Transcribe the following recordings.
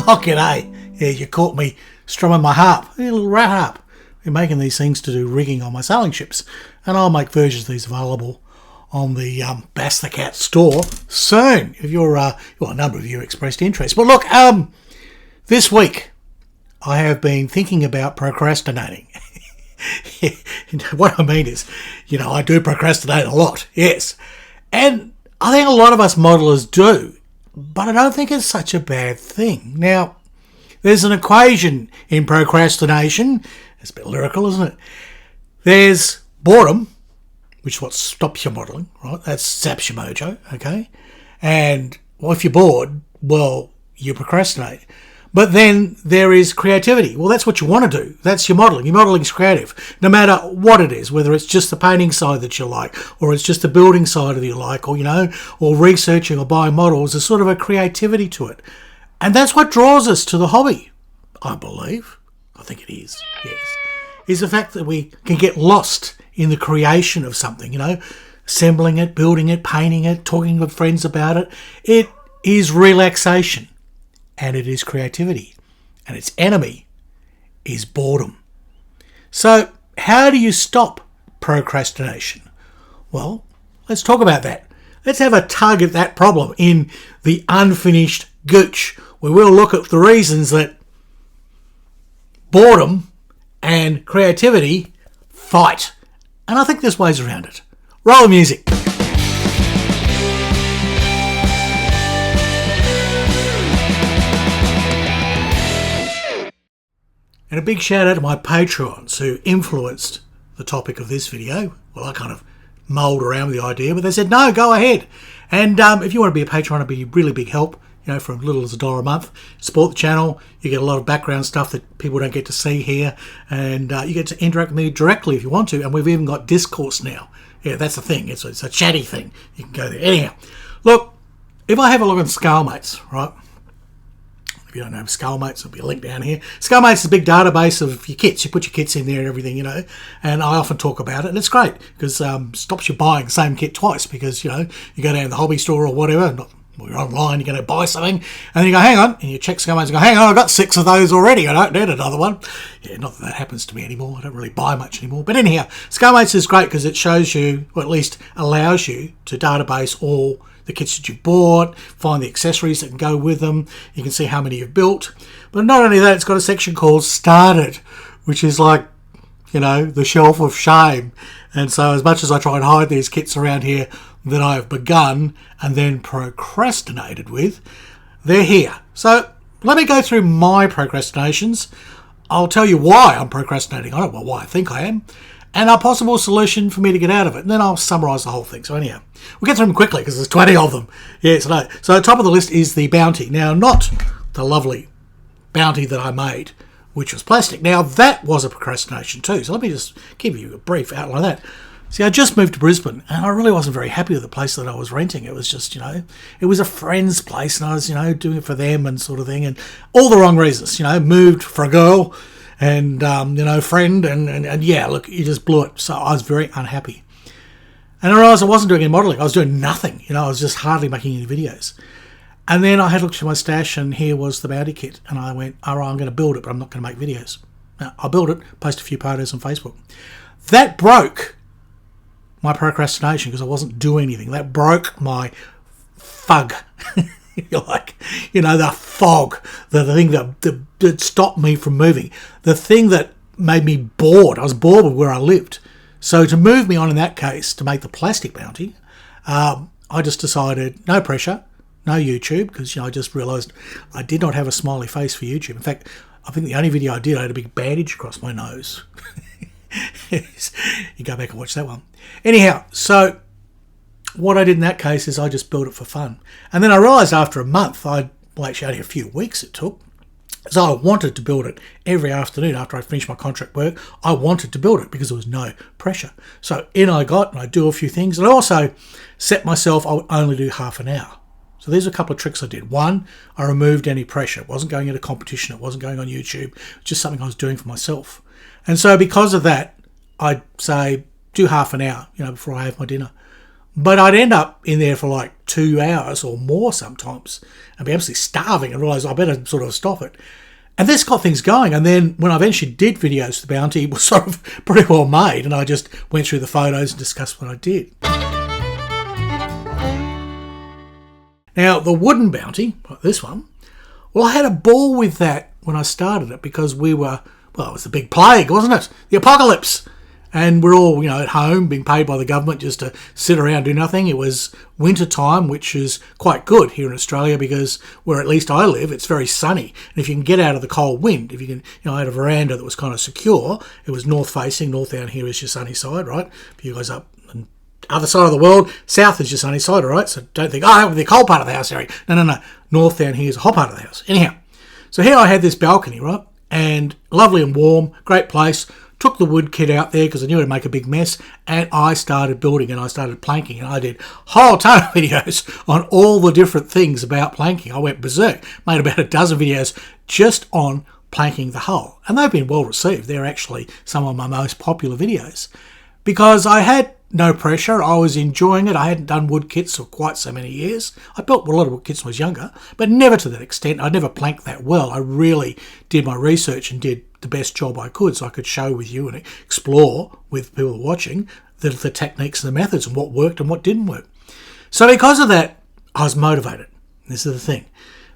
Oh, g'day. Yeah, you caught me strumming my harp, a little rat harp. We're making these things to do rigging on my sailing ships, and I'll make versions of these available on the Bass the Cat store soon. If a number of you expressed interest. But look, this week I have been thinking about procrastinating. What I mean is, I do procrastinate a lot, yes. And I think a lot of us modelers do, but I don't think it's such a bad thing. Now, there's an equation in procrastination. It's a bit lyrical, isn't it? There's boredom, which is what stops your modelling, right? That zaps your mojo, okay? And if you're bored, well, you procrastinate. But then there is creativity. Well, that's what you want to do. That's your modelling. Your modelling is creative, no matter what it is, whether it's just the painting side that you like, or it's just the building side that you like, or researching or buying models. There's sort of a creativity to it. And that's what draws us to the hobby, I believe. I think it is, yes. Is the fact that we can get lost in the creation of something, assembling it, building it, painting it, talking with friends about it. It is relaxation. And it is creativity. And its enemy is boredom. So how do you stop procrastination? Well, let's talk about that. Let's have a tug at that problem in the unfinished Gooch. We will look at the reasons that boredom and creativity fight. And I think there's ways around it. Roll the music. And a big shout out to my Patreons who influenced the topic of this video. Well, I kind of mulled around with the idea, but they said, no, go ahead. And if you want to be a patron, it'd be really big help, for as little as $1 a month. Support the channel. You get a lot of background stuff that people don't get to see here. And you get to interact with me directly if you want to. And we've even got discourse now. Yeah, that's the thing. It's a chatty thing. You can go there. Anyhow, look, if I have a look at Scalemates, right? If you don't know Scalemates, there'll be a link down here. Scalemates is a big database of your kits. You put your kits in there and everything, and I often talk about it, and it's great because stops you buying the same kit twice because, you go down to the hobby store or whatever, you're online, you're going to buy something, and then you go, hang on, and you check Scalemates and go, hang on, I've got 6 of those already, I don't need another one. Yeah, not that happens to me anymore. I don't really buy much anymore. But anyhow, Scalemates is great because it shows you, or at least allows you to database all the kits that you bought, find the accessories that can go with them. You can see how many you've built. But not only that, it's got a section called Started, which is like, the shelf of shame. And so as much as I try and hide these kits around here that I have begun and then procrastinated with, they're here. So let me go through my procrastinations. I'll tell you why I'm procrastinating on it, well, why I think I am, and a possible solution for me to get out of it. And then I'll summarise the whole thing. So anyhow, we'll get through them quickly because there's 20 of them. Yes, I know. So at the top of the list is the bounty. Now, not the lovely bounty that I made, which was plastic. Now, that was a procrastination too. So let me just give you a brief outline of that. See, I just moved to Brisbane and I really wasn't very happy with the place that I was renting. It was just, it was a friend's place and I was, doing it for them and sort of thing. And all the wrong reasons, moved for a girl and, friend. And yeah, look, you just blew it. So I was very unhappy. And I realised I wasn't doing any modelling. I was doing nothing. I was just hardly making any videos. And then I had looked through my stash and here was the bounty kit. And I went, all right, I'm going to build it, but I'm not going to make videos. Now, I'll build it, post a few photos on Facebook. That broke my procrastination because I wasn't doing anything. That broke my fug. The fog, the thing that stopped me from moving, the thing that made me bored. I was bored with where I lived. So to move me on in that case, to make the plastic bounty, I just decided no pressure, no YouTube, because I just realised I did not have a smiley face for YouTube. In fact, I think the only video I did, I had a big bandage across my nose. You go back and watch that one. Anyhow, so what I did in that case is I just built it for fun. And then I realised after a month, actually only a few weeks it took, so I wanted to build it every afternoon after I finished my contract work. I wanted to build it because there was no pressure. So in I got, and I do a few things. And I also set myself, I would only do half an hour. So there's a couple of tricks I did. One, I removed any pressure. It wasn't going into competition. It wasn't going on YouTube. It was just something I was doing for myself. And so because of that, I'd say do half an hour, before I have my dinner. But I'd end up in there for like 2 hours or more sometimes and be absolutely starving and realise I better sort of stop it. And this got things going. And then when I eventually did videos for the bounty, it was sort of pretty well made. And I just went through the photos and discussed what I did. Now, the wooden bounty, like this one, well, I had a ball with that when I started it because it was the big plague, wasn't it? The apocalypse. And we're all, at home being paid by the government just to sit around and do nothing. It was winter time, which is quite good here in Australia because where at least I live, it's very sunny. And if you can get out of the cold wind, if you can, I had a veranda that was kind of secure. It was north facing. North down here is your sunny side, right? If you guys up on the other side of the world, south is your sunny side, all right? So don't think, that would be the cold part of the house, Harry. No. North down here is a hot part of the house. Anyhow, so here I had this balcony, right? And lovely and warm, great place. Took the wood kit out there because I knew it'd make a big mess, and I started building and I started planking, and I did a whole ton of videos on all the different things about planking. I went berserk, made about a dozen videos just on planking the hull, and they've been well received. They're actually some of my most popular videos because I had no pressure. I was enjoying it. I hadn't done wood kits for quite so many years. I built a lot of wood kits when I was younger, but never to that extent. I never planked that well. I really did my research and did the best job I could so I could share with you and explore with people watching the techniques and the methods and what worked and what didn't work. So because of that, I was motivated. This is the thing.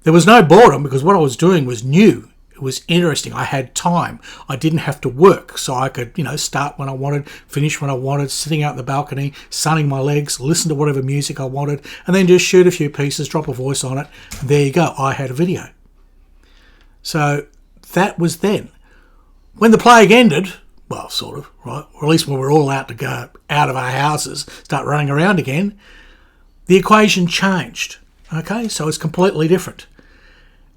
There was no boredom because what I was doing was new. It was interesting. I had time. I didn't have to work, so I could, start when I wanted, finish when I wanted, sitting out in the balcony, sunning my legs, listen to whatever music I wanted, and then just shoot a few pieces, drop a voice on it, and there you go. I had a video. So that was then. When the plague ended, well, sort of, right, or at least when we're all out to go out of our houses, start running around again, the equation changed, okay? So it's completely different.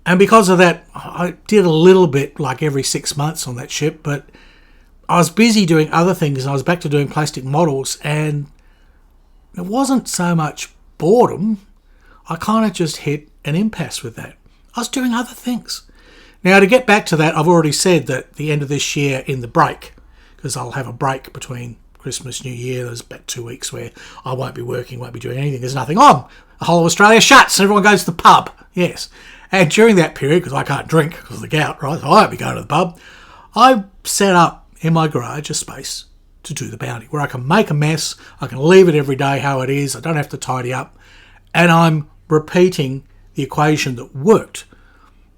And because of that, I did a little bit like every 6 months on that ship, but I was busy doing other things and I was back to doing plastic models, and it wasn't so much boredom. I kind of just hit an impasse with that. I was doing other things. Now, to get back to that, I've already said that the end of this year in the break, because I'll have a break between Christmas, New Year, there's about 2 weeks where I won't be working, won't be doing anything. There's nothing on. The whole of Australia shuts. Everyone goes to the pub. Yes. And during that period, because I can't drink because of the gout, right, so I won't be going to the pub, I set up in my garage a space to do the bounty where I can make a mess, I can leave it every day how it is, I don't have to tidy up, and I'm repeating the equation that worked.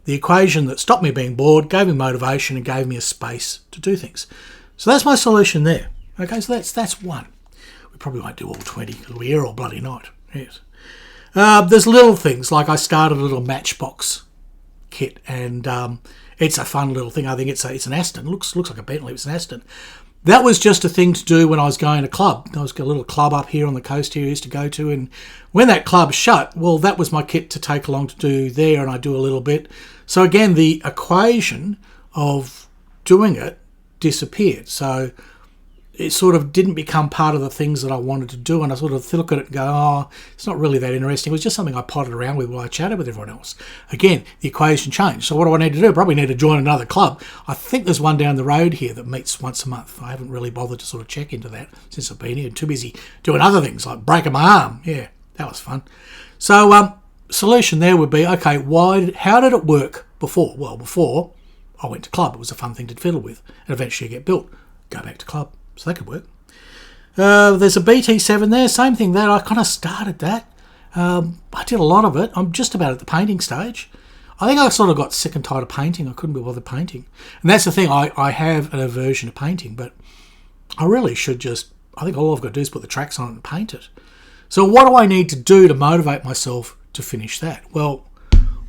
The equation that stopped me being bored, gave me motivation, and gave me a space to do things. So that's my solution there. Okay, so that's one. We probably won't do all 20 because we're here all bloody night. Yes. There's little things, like I started a little matchbox kit, and it's a fun little thing. I think it's an Aston. Looks like a Bentley. It's an Aston. That was just a thing to do when I was going to club. I was a little club up here on the coast here I used to go to, and when that club shut, well, that was my kit to take along to do there, and I do a little bit. So again, the equation of doing it disappeared. So it sort of didn't become part of the things that I wanted to do, and I sort of look at it and go, oh, it's not really that interesting. It was just something I potted around with while I chatted with everyone else. Again, the equation changed. So what do I need to do? Probably need to join another club. I think there's one down the road here that meets once a month. I haven't really bothered to sort of check into that since I've been here. I'm too busy doing other things like breaking my arm. Yeah, that was fun. So solution there would be, okay, how did it work before? Well, before I went to club, it was a fun thing to fiddle with, and eventually get built. Go back to club. So that could work. There's a BT7 there. Same thing there. I kind of started that. I did a lot of it. I'm just about at the painting stage. I think I sort of got sick and tired of painting. I couldn't be bothered painting. And that's the thing. I have an aversion to painting, but I really should I think all I've got to do is put the tracks on it and paint it. So what do I need to do to motivate myself to finish that? Well,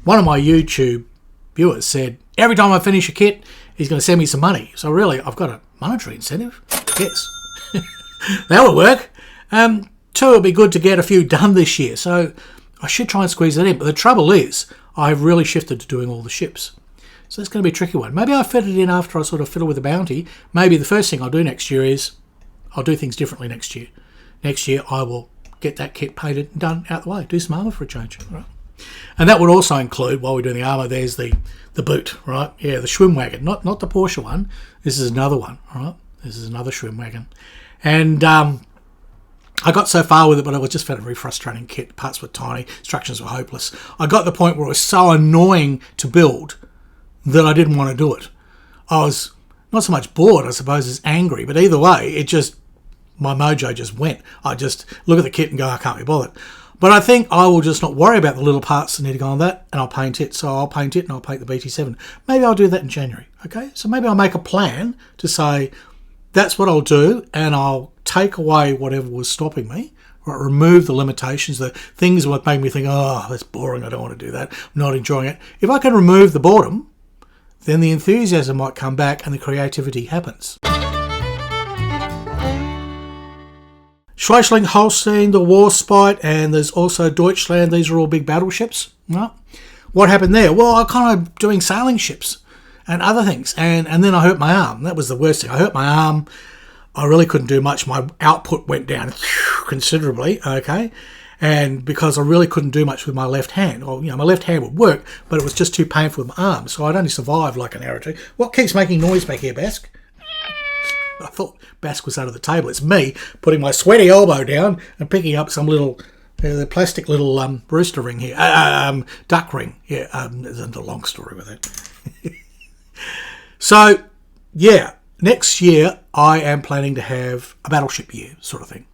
one of my YouTube viewers said, every time I finish a kit, he's going to send me some money. So really, I've got a monetary incentive. Yes. That would work. Two, it'd be good to get a few done this year. So I should try and squeeze that in. But the trouble is, I've really shifted to doing all the ships. So it's going to be a tricky one. Maybe I'll fit it in after I sort of fiddle with the bounty. Maybe the first thing I'll do next year is I'll do things differently next year. Next year, I will get that kit painted and done out the way. Do some armour for a change. Right? And that would also include, while we're doing the armour, there's the boot, right? Yeah, the Schwimm wagon. Not the Porsche one. This is another one, right? This is another Schwimm wagon. And I got so far with it, but I just found it a very frustrating kit. Parts were tiny, instructions were hopeless. I got to the point where it was so annoying to build that I didn't want to do it. I was not so much bored, I suppose, as angry, but either way, my mojo just went. I just look at the kit and go, I can't be bothered. But I think I will just not worry about the little parts that need to go on that, and I'll paint it. So I'll paint it and I'll paint the BT7. Maybe I'll do that in January, okay? So maybe I'll make a plan to say, that's what I'll do, and I'll take away whatever was stopping me, or remove the limitations, the things that made me think, oh, that's boring, I don't want to do that, I'm not enjoying it. If I can remove the boredom, then the enthusiasm might come back and the creativity happens. Schleswig Holstein, the Warspite, and there's also Deutschland. These are all big battleships. Right? What happened there? Well, I kind of doing sailing ships and other things, and then I hurt my arm. That was the worst thing. I hurt my arm. I really couldn't do much. My output went down considerably, okay? And because I really couldn't do much with my left hand. Well, my left hand would work, but it was just too painful with my arm, so I'd only survive like an hour or two. What keeps making noise back here, Bask? I thought Bask was under the table. It's me putting my sweaty elbow down and picking up some little, the plastic little rooster ring here, duck ring. Yeah, there's a long story with it. So, yeah, next year I am planning to have a battleship year sort of thing.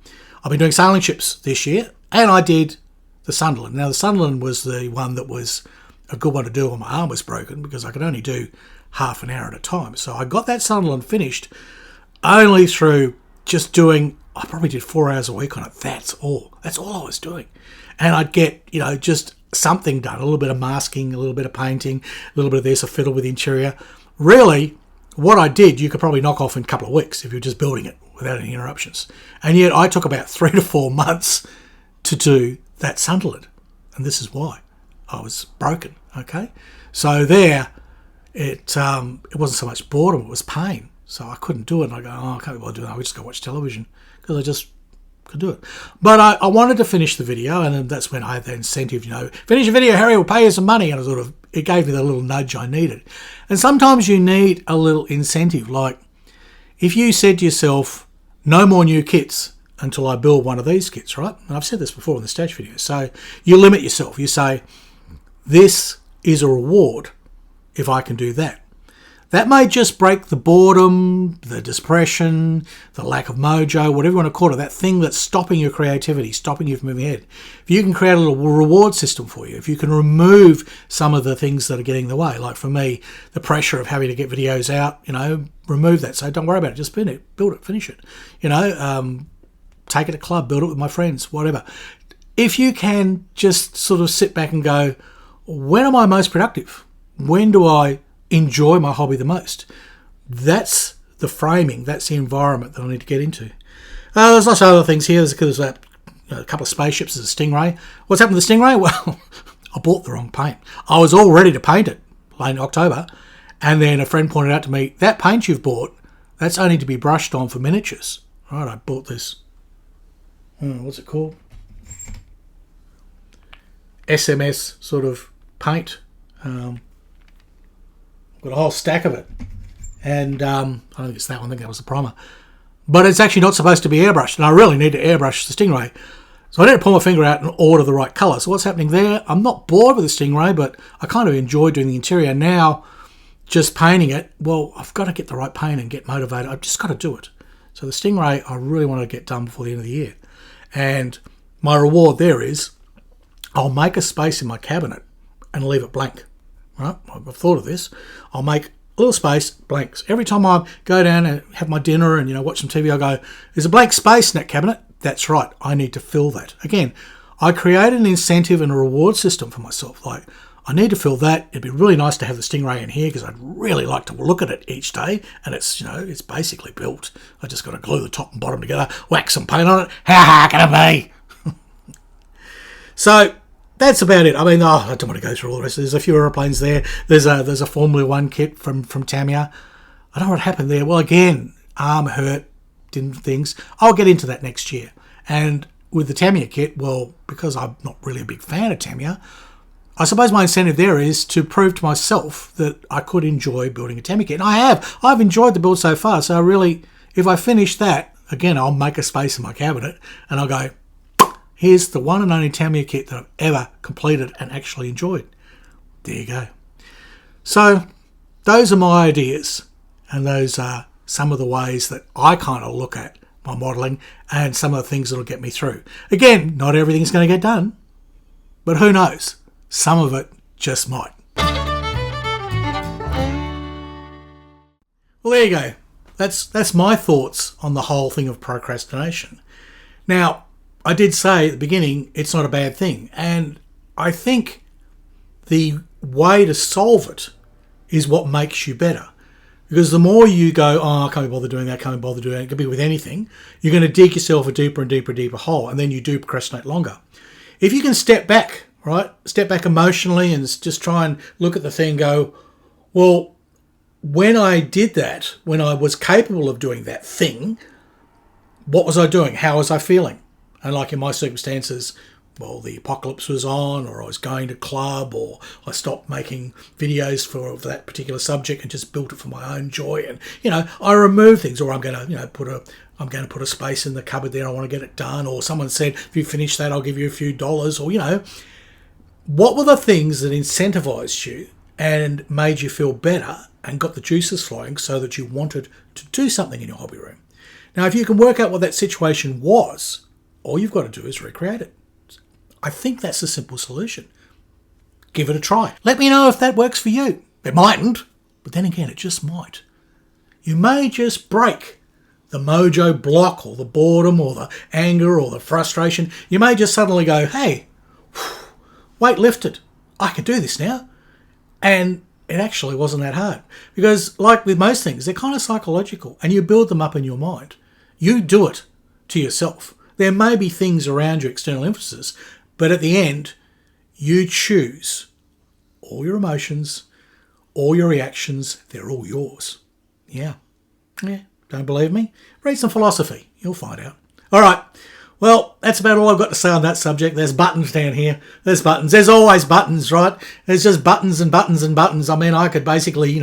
I've been doing sailing ships this year, and I did the Sunderland. Now, the Sunderland was the one that was a good one to do when my arm was broken, because I could only do half an hour at a time. So I got that Sunderland finished only through just doing, I probably did 4 hours a week on it. That's all I was doing. And I'd get, just something done, a little bit of masking, a little bit of painting, a little bit of this, a fiddle with the interior. Really, what I did, you could probably knock off in a couple of weeks if you're just building it without any interruptions. And yet I took about 3 to 4 months to do that Sunderland. And this is why. I was broken, okay? So there, it wasn't so much boredom, it was pain. So I couldn't do it. And I go, I can't be bothered doing that. I just go watch television, because I just could do it. But I wanted to finish the video, and then that's when I had the incentive, finish the video, Harry, we'll pay you some money. And it gave me the little nudge I needed. And sometimes you need a little incentive. Like if you said to yourself, no more new kits until I build one of these kits, right? And I've said this before in the stage video. So you limit yourself. You say, this is a reward if I can do that. That may just break the boredom, the depression, the lack of mojo, whatever you want to call it, that thing that's stopping your creativity, stopping you from moving ahead. If you can create a little reward system for you, if you can remove some of the things that are getting in the way, like for me, the pressure of having to get videos out, remove that. So don't worry about it, just build it, finish it. Take it to club, build it with my friends, whatever. If you can just sort of sit back and go, when am I most productive? When do I enjoy my hobby the most? That's the framing, that's the environment that I need to get into. There's lots of other things here. There's a couple of spaceships, there's a Stingray. What's happened to the Stingray? Well, I bought the wrong paint. I was all ready to paint it late in October, and then a friend pointed out to me, that paint you've bought, that's only to be brushed on for miniatures. Right, I bought this, what's it called? SMS sort of paint. Got a whole stack of it, and I don't think it's that one. I think that was the primer, but it's actually not supposed to be airbrushed, and I really need to airbrush the Stingray, so I need to pull my finger out and order the right colour. So what's happening there? I'm not bored with the Stingray, but I kind of enjoy doing the interior now. Just painting it, well, I've got to get the right paint and get motivated. I've just got to do it. So the Stingray, I really want to get done before the end of the year, and my reward there is I'll make a space in my cabinet and leave it blank. Right, I've thought of this. I'll make a little space, blanks. Every time I go down and have my dinner and watch some TV, I go, there's a blank space in that cabinet. That's right, I need to fill that. Again, I create an incentive and a reward system for myself. Like, I need to fill that. It'd be really nice to have the Stingray in here because I'd really like to look at it each day. And it's, it's basically built. I just got to glue the top and bottom together, whack some paint on it. How can it be? So that's about it. I mean, I don't want to go through all the rest. There's a few aeroplanes there. There's a Formula One kit from Tamiya. I don't know what happened there. Well, again, arm hurt, things. I'll get into that next year. And with the Tamiya kit, well, because I'm not really a big fan of Tamiya, I suppose my incentive there is to prove to myself that I could enjoy building a Tamiya kit. And I have. I've enjoyed the build so far. So really, if I finish that, again, I'll make a space in my cabinet and I'll go, here's the one and only Tamiya kit that I've ever completed and actually enjoyed. There you go. So those are my ideas, and those are some of the ways that I kind of look at my modelling and some of the things that will get me through. Again, not everything's going to get done, but who knows? Some of it just might. Well, there you go. That's my thoughts on the whole thing of procrastination. Now, I did say at the beginning, it's not a bad thing. And I think the way to solve it is what makes you better. Because the more you go, oh, I can't be bothered doing that, can't be bothered doing that, it could be with anything, you're going to dig yourself a deeper and deeper hole, and then you do procrastinate longer. If you can step back, right, step back emotionally and just try and look at the thing and go, well, when I did that, when I was capable of doing that thing, what was I doing? How was I feeling? And like in my circumstances, well, the apocalypse was on, or I was going to club, or I stopped making videos for that particular subject and just built it for my own joy. And, I remove things, or I'm going to, put a space in the cupboard there. I want to get it done. Or someone said, if you finish that, I'll give you a few dollars. Or, what were the things that incentivized you and made you feel better and got the juices flowing so that you wanted to do something in your hobby room? Now, if you can work out what that situation was, all you've got to do is recreate it. I think that's a simple solution. Give it a try. Let me know if that works for you. It mightn't, but then again, it just might. You may just break the mojo block, or the boredom, or the anger, or the frustration. You may just suddenly go, hey, weight lifted. I can do this now. And it actually wasn't that hard. Because like with most things, they're kind of psychological, and you build them up in your mind. You do it to yourself. There may be things around your external influences, but at the end, you choose all your emotions, all your reactions. They're all yours. Yeah. Don't believe me? Read some philosophy. You'll find out. All right. Well, that's about all I've got to say on that subject. There's buttons down here. There's buttons. There's always buttons, right? There's just buttons and buttons and buttons. I mean, I could basically,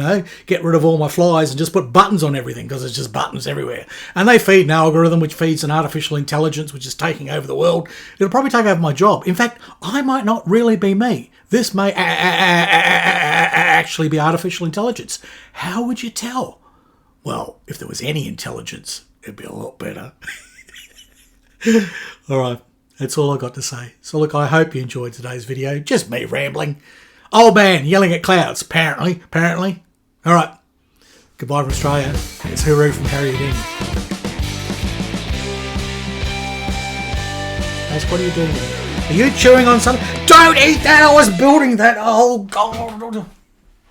get rid of all my flies and just put buttons on everything, because it's just buttons everywhere. And they feed an algorithm which feeds an artificial intelligence which is taking over the world. It'll probably take over my job. In fact, I might not really be me. This may actually be artificial intelligence. How would you tell? Well, if there was any intelligence, it'd be a lot better. All right, that's all I got to say. So look, I hope you enjoyed today's video. Just me rambling. Old man yelling at clouds, apparently. All right, goodbye from Australia. It's hooroo from Harry Dean. Ace, what are you doing? Are you chewing on something? Don't eat that! I was building that! Oh, God.